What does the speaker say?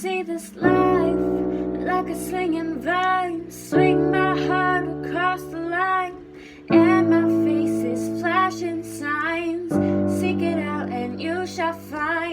see this life like a swinging vine. Swing my heart across the line, and my face is flashing signs. Seek it out and you shall find.